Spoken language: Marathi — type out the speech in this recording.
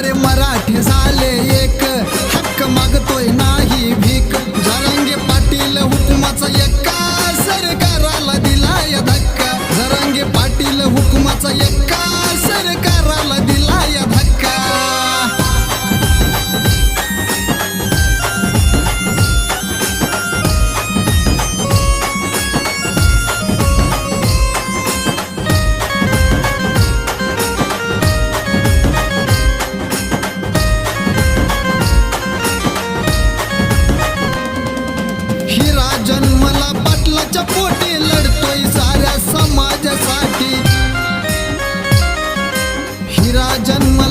अरे मराठी झाले एक, हक्क मागतोय नाही भीक. जरांगे पाटील हुकुमाचा एका सरकाराला दिलाय धक्का. जरांगे पाटील हुकुमाचा एका सरकाराला दिलाय धक्का. हिरा जन्मला पाटलाच्या पोटी, लढतोय साऱ्या समाजासाठी. हिरा जन्मला